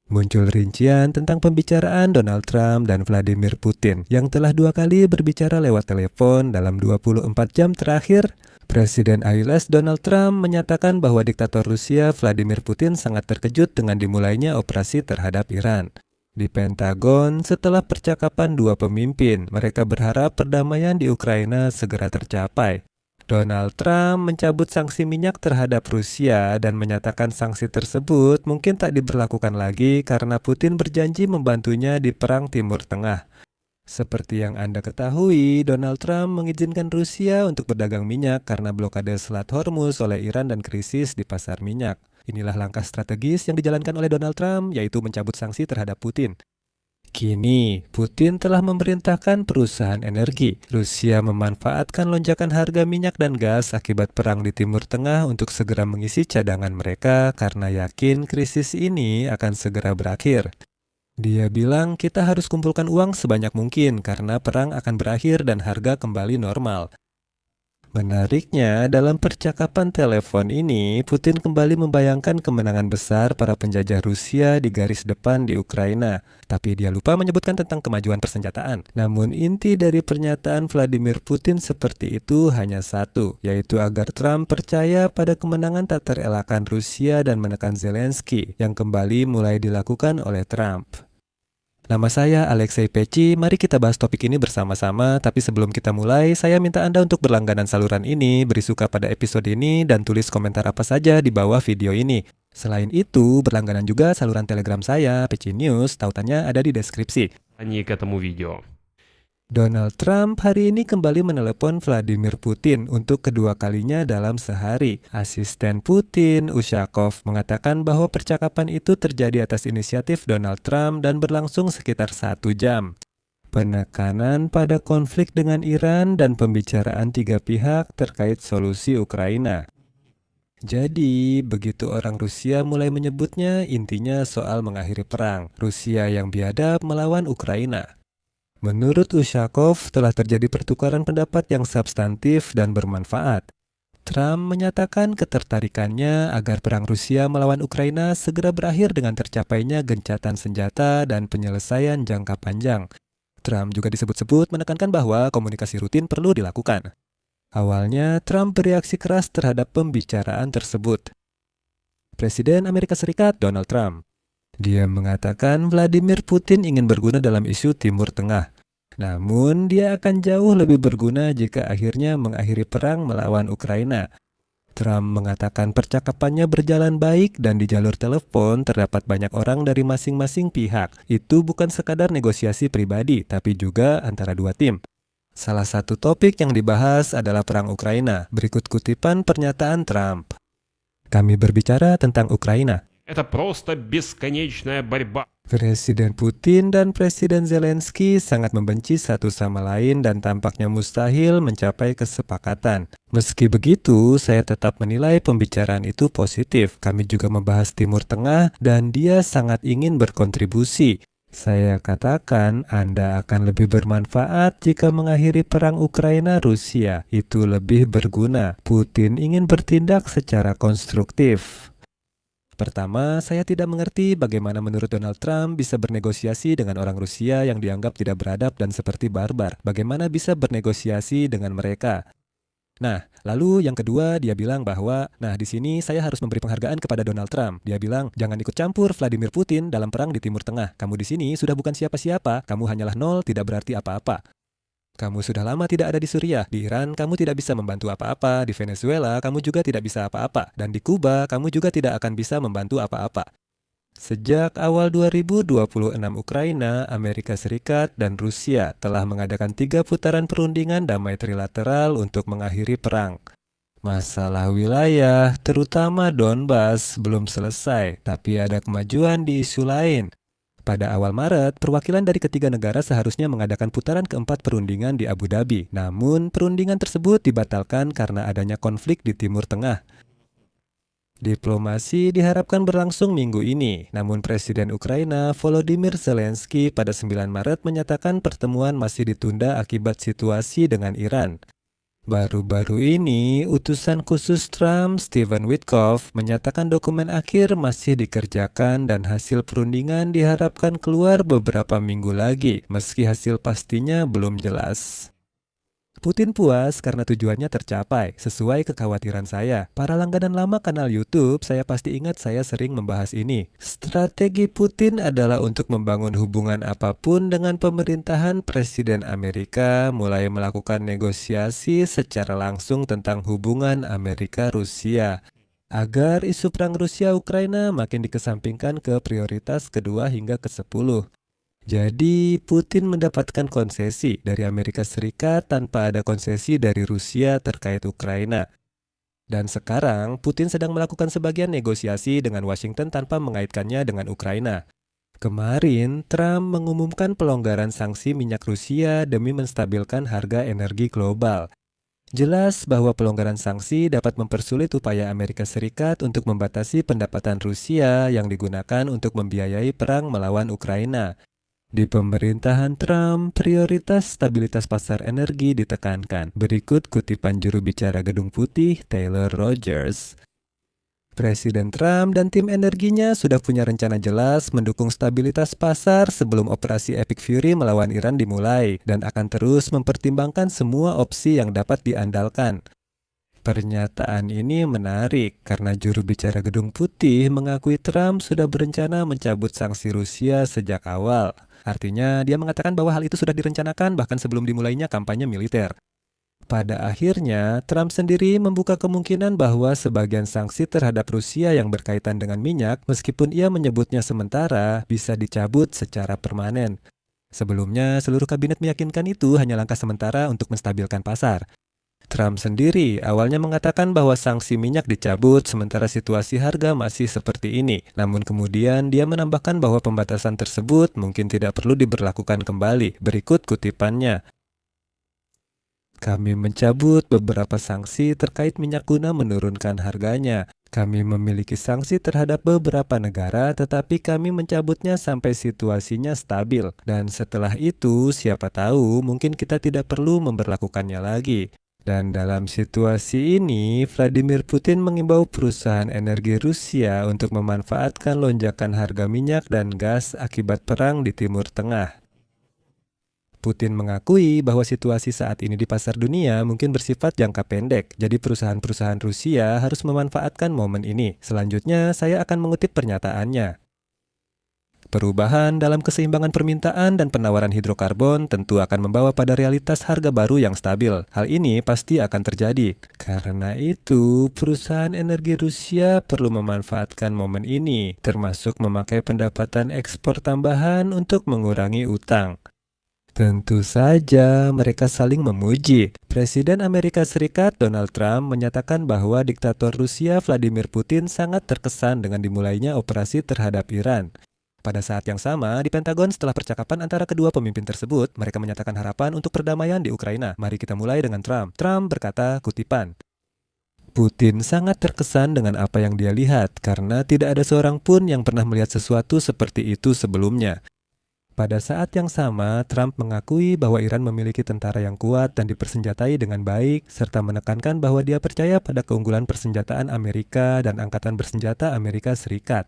Muncul rincian tentang pembicaraan Donald Trump dan Vladimir Putin yang telah 2 kali berbicara lewat telepon dalam 24 jam terakhir. Presiden AIS Donald Trump menyatakan bahwa diktator Rusia Vladimir Putin sangat terkejut dengan dimulainya operasi terhadap Iran. Di Pentagon, setelah percakapan dua pemimpin, mereka berharap perdamaian di Ukraina segera tercapai. Donald Trump mencabut sanksi minyak terhadap Rusia dan menyatakan sanksi tersebut mungkin tak diberlakukan lagi karena Putin berjanji membantunya di Perang Timur Tengah. Seperti yang Anda ketahui, Donald Trump mengizinkan Rusia untuk berdagang minyak karena blokade Selat Hormuz oleh Iran dan krisis di pasar minyak. Inilah langkah strategis yang dijalankan oleh Donald Trump, yaitu mencabut sanksi terhadap Putin. Kini, Putin telah memerintahkan perusahaan energi Rusia memanfaatkan lonjakan harga minyak dan gas akibat perang di Timur Tengah untuk segera mengisi cadangan mereka karena yakin krisis ini akan segera berakhir. Dia bilang kita harus kumpulkan uang sebanyak mungkin karena perang akan berakhir dan harga kembali normal. Menariknya, dalam percakapan telepon ini, Putin kembali membayangkan kemenangan besar para penjajah Rusia di garis depan di Ukraina. Tapi dia lupa menyebutkan tentang kemajuan persenjataan. Namun inti dari pernyataan Vladimir Putin seperti itu hanya satu, yaitu agar Trump percaya pada kemenangan tak terelakkan Rusia dan menekan Zelensky, yang kembali mulai dilakukan oleh Trump. Nama saya Alexei Peci, mari kita bahas topik ini bersama-sama, tapi sebelum kita mulai, saya minta Anda untuk berlangganan saluran ini, beri suka pada episode ini, dan tulis komentar apa saja di bawah video ini. Selain itu, berlangganan juga saluran Telegram saya, Peci News, tautannya ada di deskripsi. К этому видео. Donald Trump hari ini kembali menelepon Vladimir Putin untuk kedua kalinya dalam sehari. Asisten Putin, Ushakov, mengatakan bahwa percakapan itu terjadi atas inisiatif Donald Trump dan berlangsung sekitar 1 jam. Penekanan pada konflik dengan Iran dan pembicaraan 3 pihak terkait solusi Ukraina. Jadi, begitu orang Rusia mulai menyebutnya, intinya soal mengakhiri perang. Rusia yang biadab melawan Ukraina. Menurut Ushakov, telah terjadi pertukaran pendapat yang substantif dan bermanfaat. Trump menyatakan ketertarikannya agar perang Rusia melawan Ukraina segera berakhir dengan tercapainya gencatan senjata dan penyelesaian jangka panjang. Trump juga disebut-sebut menekankan bahwa komunikasi rutin perlu dilakukan. Awalnya, Trump bereaksi keras terhadap pembicaraan tersebut. Presiden Amerika Serikat Donald Trump. Dia mengatakan Vladimir Putin ingin berguna dalam isu Timur Tengah. Namun, dia akan jauh lebih berguna jika akhirnya mengakhiri perang melawan Ukraina. Trump mengatakan percakapannya berjalan baik dan di jalur telepon terdapat banyak orang dari masing-masing pihak. Itu bukan sekadar negosiasi pribadi, tapi juga antara dua tim. Salah satu topik yang dibahas adalah perang Ukraina. Berikut kutipan pernyataan Trump. Kami berbicara tentang Ukraina. Это просто бесконечная борьба. Presiden Putin dan Presiden Zelensky sangat membenci satu sama lain dan tampaknya mustahil mencapai kesepakatan. Meski begitu, saya tetap menilai pembicaraan itu positif. Kami juga membahas Timur Tengah dan dia sangat ingin berkontribusi. Saya katakan Anda akan lebih bermanfaat jika mengakhiri perang Ukraina-Rusia. Itu lebih berguna. Putin ingin bertindak secara konstruktif. Pertama, saya tidak mengerti bagaimana menurut Donald Trump bisa bernegosiasi dengan orang Rusia yang dianggap tidak beradab dan seperti barbar. Bagaimana bisa bernegosiasi dengan mereka? Nah, lalu yang kedua dia bilang bahwa, di sini saya harus memberi penghargaan kepada Donald Trump. Dia bilang, jangan ikut campur Vladimir Putin dalam perang di Timur Tengah. Kamu di sini sudah bukan siapa-siapa, kamu hanyalah nol, tidak berarti apa-apa. Kamu sudah lama tidak ada di Suriah, di Iran kamu tidak bisa membantu apa-apa, di Venezuela kamu juga tidak bisa apa-apa, dan di Kuba kamu juga tidak akan bisa membantu apa-apa. Sejak awal 2026 Ukraina, Amerika Serikat, dan Rusia telah mengadakan 3 putaran perundingan damai trilateral untuk mengakhiri perang. Masalah wilayah, terutama Donbas, belum selesai, tapi ada kemajuan di isu lain. Pada awal Maret, perwakilan dari ketiga negara seharusnya mengadakan putaran keempat perundingan di Abu Dhabi. Namun, perundingan tersebut dibatalkan karena adanya konflik di Timur Tengah. Diplomasi diharapkan berlangsung minggu ini. Namun, Presiden Ukraina Volodymyr Zelensky pada 9 Maret menyatakan pertemuan masih ditunda akibat situasi dengan Iran. Baru-baru ini, utusan khusus Trump, Stephen Witkoff, menyatakan dokumen akhir masih dikerjakan dan hasil perundingan diharapkan keluar beberapa minggu lagi, meski hasil pastinya belum jelas. Putin puas karena tujuannya tercapai, sesuai kekhawatiran saya. Para langganan lama kanal YouTube, saya pasti ingat saya sering membahas ini. Strategi Putin adalah untuk membangun hubungan apapun dengan pemerintahan Presiden Amerika, mulai melakukan negosiasi secara langsung tentang hubungan Amerika-Rusia, agar isu perang Rusia-Ukraina makin dikesampingkan ke prioritas kedua hingga ke-10. Jadi, Putin mendapatkan konsesi dari Amerika Serikat tanpa ada konsesi dari Rusia terkait Ukraina. Dan sekarang, Putin sedang melakukan sebagian negosiasi dengan Washington tanpa mengaitkannya dengan Ukraina. Kemarin, Trump mengumumkan pelonggaran sanksi minyak Rusia demi menstabilkan harga energi global. Jelas bahwa pelonggaran sanksi dapat mempersulit upaya Amerika Serikat untuk membatasi pendapatan Rusia yang digunakan untuk membiayai perang melawan Ukraina. Di pemerintahan Trump, prioritas stabilitas pasar energi ditekankan. Berikut kutipan juru bicara Gedung Putih, Taylor Rogers. Presiden Trump dan tim energinya sudah punya rencana jelas mendukung stabilitas pasar sebelum operasi Epic Fury melawan Iran dimulai dan akan terus mempertimbangkan semua opsi yang dapat diandalkan. Pernyataan ini menarik karena juru bicara Gedung Putih mengakui Trump sudah berencana mencabut sanksi Rusia sejak awal. Artinya, dia mengatakan bahwa hal itu sudah direncanakan bahkan sebelum dimulainya kampanye militer. Pada akhirnya, Trump sendiri membuka kemungkinan bahwa sebagian sanksi terhadap Rusia yang berkaitan dengan minyak, meskipun ia menyebutnya sementara, bisa dicabut secara permanen. Sebelumnya, seluruh kabinet meyakinkan itu hanya langkah sementara untuk menstabilkan pasar. Trump sendiri awalnya mengatakan bahwa sanksi minyak dicabut sementara situasi harga masih seperti ini. Namun kemudian dia menambahkan bahwa pembatasan tersebut mungkin tidak perlu diberlakukan kembali. Berikut kutipannya. Kami mencabut beberapa sanksi terkait minyak guna menurunkan harganya. Kami memiliki sanksi terhadap beberapa negara, tetapi kami mencabutnya sampai situasinya stabil. Dan setelah itu, siapa tahu mungkin kita tidak perlu memberlakukannya lagi. Dan dalam situasi ini, Vladimir Putin mengimbau perusahaan energi Rusia untuk memanfaatkan lonjakan harga minyak dan gas akibat perang di Timur Tengah. Putin mengakui bahwa situasi saat ini di pasar dunia mungkin bersifat jangka pendek, jadi perusahaan-perusahaan Rusia harus memanfaatkan momen ini. Selanjutnya, saya akan mengutip pernyataannya. Perubahan dalam keseimbangan permintaan dan penawaran hidrokarbon tentu akan membawa pada realitas harga baru yang stabil. Hal ini pasti akan terjadi. Karena itu, perusahaan energi Rusia perlu memanfaatkan momen ini, termasuk memakai pendapatan ekspor tambahan untuk mengurangi utang. Tentu saja mereka saling memuji. Presiden Amerika Serikat Donald Trump menyatakan bahwa diktator Rusia Vladimir Putin sangat terkesan dengan dimulainya operasi terhadap Iran. Pada saat yang sama, di Pentagon setelah percakapan antara kedua pemimpin tersebut, mereka menyatakan harapan untuk perdamaian di Ukraina. Mari kita mulai dengan Trump. Trump berkata, kutipan, Putin sangat terkesan dengan apa yang dia lihat karena tidak ada seorang pun yang pernah melihat sesuatu seperti itu sebelumnya. Pada saat yang sama, Trump mengakui bahwa Iran memiliki tentara yang kuat dan dipersenjatai dengan baik, serta menekankan bahwa dia percaya pada keunggulan persenjataan Amerika dan Angkatan Bersenjata Amerika Serikat.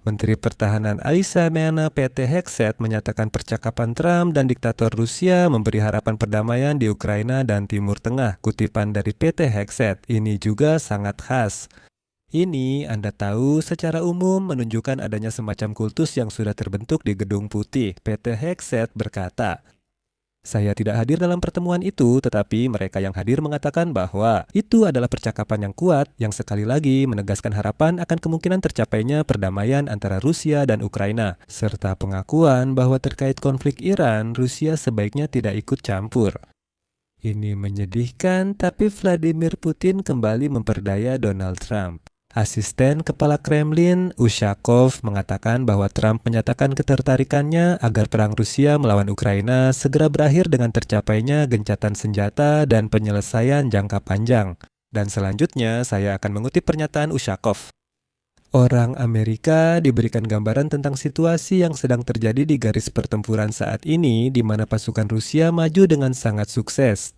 Menteri Pertahanan Alexander PT Hexet menyatakan percakapan Trump dan diktator Rusia memberi harapan perdamaian di Ukraina dan Timur Tengah. Kutipan dari PT Hexet ini juga sangat khas. Ini Anda tahu secara umum menunjukkan adanya semacam kultus yang sudah terbentuk di Gedung Putih. PT Hexet berkata, saya tidak hadir dalam pertemuan itu, tetapi mereka yang hadir mengatakan bahwa itu adalah percakapan yang kuat yang sekali lagi menegaskan harapan akan kemungkinan tercapainya perdamaian antara Rusia dan Ukraina, serta pengakuan bahwa terkait konflik Iran, Rusia sebaiknya tidak ikut campur. Ini menyedihkan, tapi Vladimir Putin kembali memperdaya Donald Trump. Asisten Kepala Kremlin, Ushakov, mengatakan bahwa Trump menyatakan ketertarikannya agar perang Rusia melawan Ukraina segera berakhir dengan tercapainya gencatan senjata dan penyelesaian jangka panjang. Dan selanjutnya, saya akan mengutip pernyataan Ushakov. Orang Amerika diberikan gambaran tentang situasi yang sedang terjadi di garis pertempuran saat ini, di mana pasukan Rusia maju dengan sangat sukses.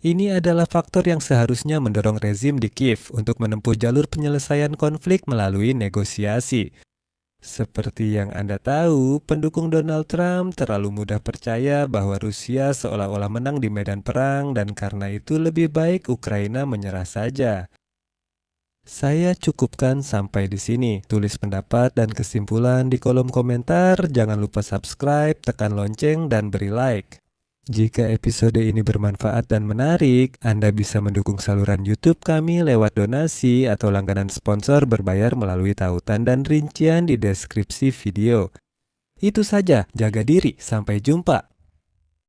Ini adalah faktor yang seharusnya mendorong rezim di Kiev untuk menempuh jalur penyelesaian konflik melalui negosiasi. Seperti yang Anda tahu, pendukung Donald Trump terlalu mudah percaya bahwa Rusia seolah-olah menang di medan perang dan karena itu lebih baik Ukraina menyerah saja. Saya cukupkan sampai di sini. Tulis pendapat dan kesimpulan di kolom komentar. Jangan lupa subscribe, tekan lonceng, dan beri like. Jika episode ini bermanfaat dan menarik, Anda bisa mendukung saluran YouTube kami lewat donasi atau langganan sponsor berbayar melalui tautan dan rincian di deskripsi video. Itu saja, jaga diri, sampai jumpa.